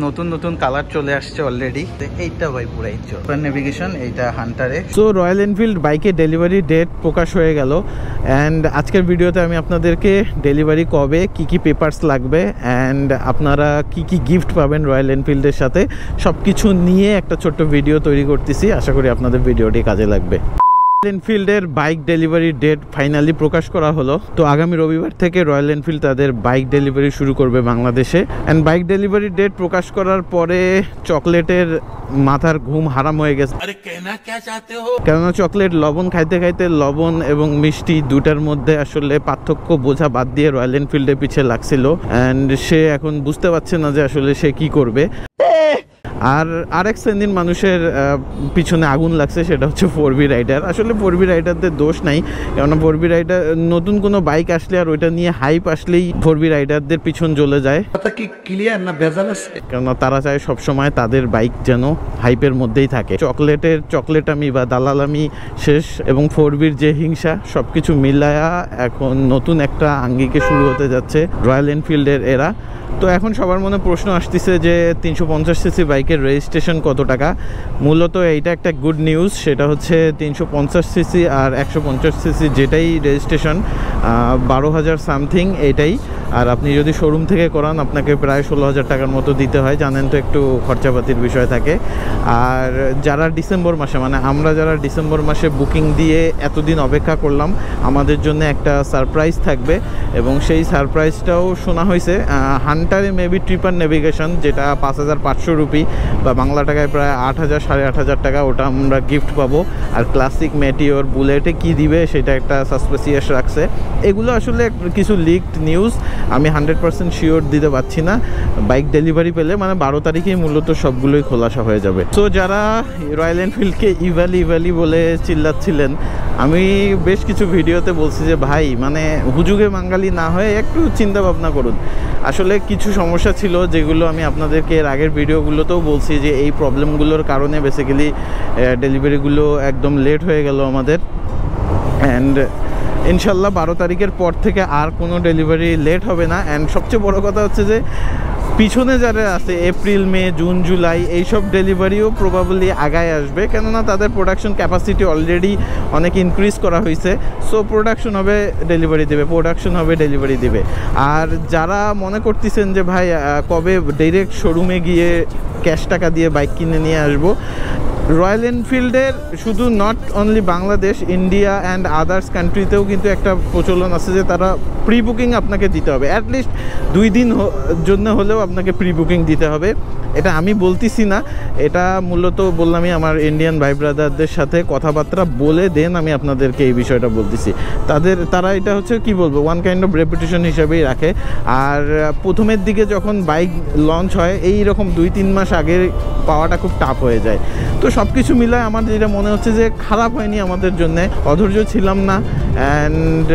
নতুন নতুন কালার চলে আসছে অলরেডি। এইটা ভাই পুরাই সুপার নেভিগেশন, এইটা হান্টারে। সো রয়্যাল এনফিল্ড বাইকে ডেলিভারি ডেট প্রকাশ হয়ে গেল অ্যান্ড আজকের ভিডিওতে আমি আপনাদেরকে ডেলিভারি কবে, কি কি পেপারস লাগবে অ্যান্ড আপনারা কি কি গিফট পাবেন রয়্যাল এনফিল্ডের সাথে সব কিছু নিয়ে একটা ছোট্ট ভিডিও তৈরি করতেছি। আশা করি আপনাদের ভিডিওটি কাজে লাগবে। রয়্যাল এনফিল্ডের বাইক ডেলিভারি ডেট ফাইনালি প্রকাশ করা হলো। তো আগামী রবিবার থেকে রয়্যাল এনফিল্ড তাদের বাইক ডেলিভারি শুরু করবে বাংলাদেশে। অ্যান্ড বাইক ডেলিভারি ডেট প্রকাশ করার পরে চকলেটের মাথার ঘুম হারাম হয়ে গেছে। কেননা চকলেট লবণ খাইতে খাইতে লবণ এবং মিষ্টি দুটার মধ্যে আসলে পার্থক্য বোঝা বাদ দিয়ে রয়্যাল এনফিল্ডের পিছে লাগছিল অ্যান্ড সে এখন বুঝতে পারছে না যে আসলে সে কি করবে। আর আরেক শ্রেণীর মানুষের পিছনে আগুন লাগছে, সেটা হচ্ছে 4B রাইডার। আসলে 4B রাইডারদের দোষ নাই, কেননা 4B রাইডার নতুন কোনো বাইক আসলে আর ওইটা নিয়ে হাইপ আসলেই 4B রাইডারদের পিছন জ্বলে যায়। কথা কি ক্লিয়ার না ভেজাল আছে? কেননা তারা চায় সবসময় তাদের বাইক যেন হাইপের মধ্যেই থাকে। চকলেটামি বা দালালামি শেষ এবং 4Bর যে হিংসা সবকিছু মিলায়া এখন নতুন একটা আঙ্গিকে শুরু হতে যাচ্ছে রয়্যাল এনফিল্ডের এরা। তো এখন সবার মনে প্রশ্ন আসতেছে যে 350cc বাইকের রেজিস্ট্রেশন কত টাকা। মূলত এইটা একটা গুড নিউজ, সেটা হচ্ছে 350cc আর 150cc যেটাই রেজিস্ট্রেশন 12,000 সামথিং এইটাই। আর আপনি যদি শোরুম থেকে করান আপনাকে প্রায় 16,000 টাকার মতো দিতে হয়। জানেন তো একটু খরচাপাতির বিষয় থাকে। আর যারা ডিসেম্বর মাসে আমরা যারা ডিসেম্বর মাসে বুকিং দিয়ে এতদিন অপেক্ষা করলাম, আমাদের জন্য একটা সারপ্রাইজ থাকবে এবং সেই সারপ্রাইজটাও শোনা হয়েছে। হান্টারে মেবি ট্রিপার নেভিগেশন, যেটা 5,500 রুপি বা বাংলা টাকায় প্রায় 8,000 8,500 টাকা, ওটা আমরা গিফট পাবো। আর ক্লাসিক মেটিওর বুলেটে কি দিবে সেটা একটা সাসপেসিয়াস রাখছে। এগুলো আসলে কিছু লিকড নিউজ, আমি 100% শিওর দিতে পারছি না। বাইক ডেলিভারি পেলে 12 তারিখেই মূলত সবগুলোই খোলাসা হয়ে যাবে। তো যারা রয়্যাল এনফিল্ডকে ইভ্যালি বলে চিল্লাচ্ছিলেন, আমি বেশ কিছু ভিডিওতে বলছি যে ভাই হুজুগে বাঙালি না হয়ে একটু চিন্তা ভাবনা করুন। আসলে কিছু সমস্যা ছিল যেগুলো আমি আপনাদেরকে এর আগের ভিডিওগুলোতেও বলছি যে এই প্রবলেমগুলোর কারণে বেসিক্যালি ডেলিভারিগুলো একদম লেট হয়ে গেল আমাদের। অ্যান্ড ইনশাল্লাহ 12 তারিখের পর থেকে আর কোনো ডেলিভারি লেট হবে না। অ্যান্ড সবচেয়ে বড় কথা হচ্ছে যে পিছনে যারা আছে এপ্রিল মে জুন জুলাই এইসব ডেলিভারিও প্রবাবলি আগায় আসবে, কেননা তাদের প্রোডাকশন ক্যাপাসিটি অলরেডি অনেক ইনক্রিজ করা হয়েছে। সো প্রোডাকশন হবে ডেলিভারি দেবে। আর যারা মনে করতেছেন যে ভাই কবে ডাইরেক্ট শোরুমে গিয়ে ক্যাশ টাকা দিয়ে বাইক কিনে নিয়ে আসবো, রয়্যাল এনফিল্ডের শুধু not only Bangladesh, India and others কান্ট্রিতেও কিন্তু একটা প্রচলন আছে যে তারা প্রি বুকিং আপনাকে দিতে হবে। অ্যাটলিস্ট 2 দিন জন্য হলেও আপনাকে প্রি বুকিং দিতে হবে। এটা আমি বলতেছি না, এটা মূলত বললামই আমার ইন্ডিয়ান ভাই ব্রাদারদের সাথে কথাবার্তা বলে দেন আমি আপনাদেরকে এই বিষয়টা বলতেছি। তারা এটা হচ্ছে কি বলবো, ওয়ান কাইন্ড অফ রেপুটেশন হিসাবেই রাখে। আর প্রথমের দিকে যখন বাইক লঞ্চ হয় এই রকম 2-3 মাস আগে পাওয়াটা খুব টাফ হয়ে যায়। তো সব কিছু মিলায় আমার যেটা মনে হচ্ছে যে খারাপ হয়নি আমাদের জন্যে, অধৈর্য ছিলাম না। অ্যান্ড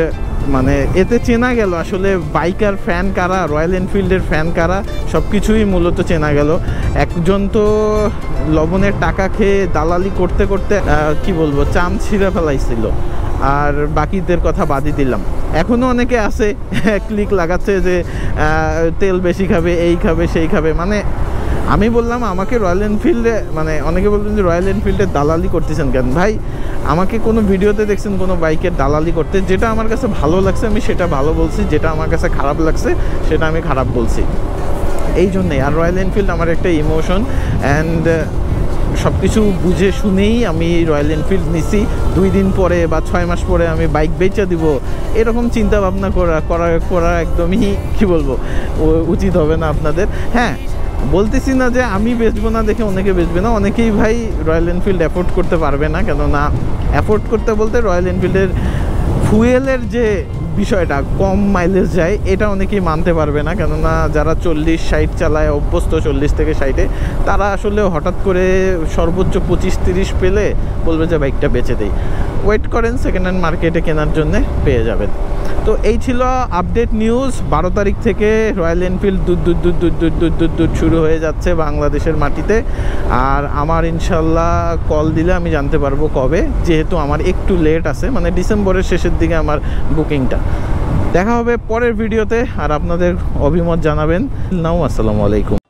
এতে চেনা গেল আসলে বাইকার ফ্যান কারা, রয়্যাল এনফিল্ডের ফ্যান কারা, সব কিছুই মূলত চেনা গেল। একজন তো লবণের টাকা খেয়ে দালালি করতে করতে কি বলবো চাম ছিঁড়ে ফেলাইছিল, আর বাকিদের কথা বাদই দিলাম। এখনও অনেকে আছে ক্লিক লাগাচ্ছে যে তেল বেশি খাবে, এই খাবে সেই খাবে। আমি বললাম আমাকে রয়্যাল এনফিল্ডে অনেকে বলবেন যে রয়্যাল এনফিল্ডের দালালি করতেছেন কেন ভাই। আমাকে কোনো ভিডিওতে দেখছেন কোনো বাইকের দালালি করতে? যেটা আমার কাছে ভালো লাগছে আমি সেটা ভালো বলছি, যেটা আমার কাছে খারাপ লাগছে সেটা আমি খারাপ বলছি, এই জন্যেই। আর রয়্যাল এনফিল্ড আমার একটা ইমোশন অ্যান্ড সব কিছু বুঝে শুনেই আমি রয়্যাল এনফিল্ড নিছি। 2 দিন পরে বা 6 মাস পরে আমি বাইক বেচে দিব, এরকম চিন্তা ভাবনা করা একদমই কি বলবো উচিত হবে না আপনাদের। হ্যাঁ, বলতেছি না যে আমি বেচবো না দেখে অনেকে বেচবে না, অনেকেই ভাই রয়্যাল এনফিল্ড অ্যাফোর্ড করতে পারবে না। কেননা অ্যাফোর্ড করতে বলতে রয়্যাল এনফিল্ডের ফুয়েলের যে বিষয়টা কম মাইলেজ যায় এটা অনেকেই মানতে পারবে না। কেননা যারা 40-60 চালায় অভ্যস্ত, 40 থেকে 60-এ, তারা আসলে হঠাৎ করে সর্বোচ্চ 25-30 পেলে বলবে যে বাইকটা বেচে দেই। ওয়েট করেন, সেকেন্ড হ্যান্ড মার্কেটে কেনার জন্যে পেয়ে যাবেন। তো এই ছিল আপডেট নিউজ। 12 তারিখ থেকে রয়্যাল এনফিল্ড দুধ শুরু হয়ে যাচ্ছে বাংলাদেশের মাটিতে। আর আমার ইনশাল্লাহ কল দিলে আমি জানতে পারবো কবে, যেহেতু আমার একটু লেট আছে, ডিসেম্বরের শেষের দিকে আমার বুকিংটা। দেখা হবে পরের ভিডিওতে, আর আপনাদের অভিমত জানাবেন। নাও আসসালামু আলাইকুম।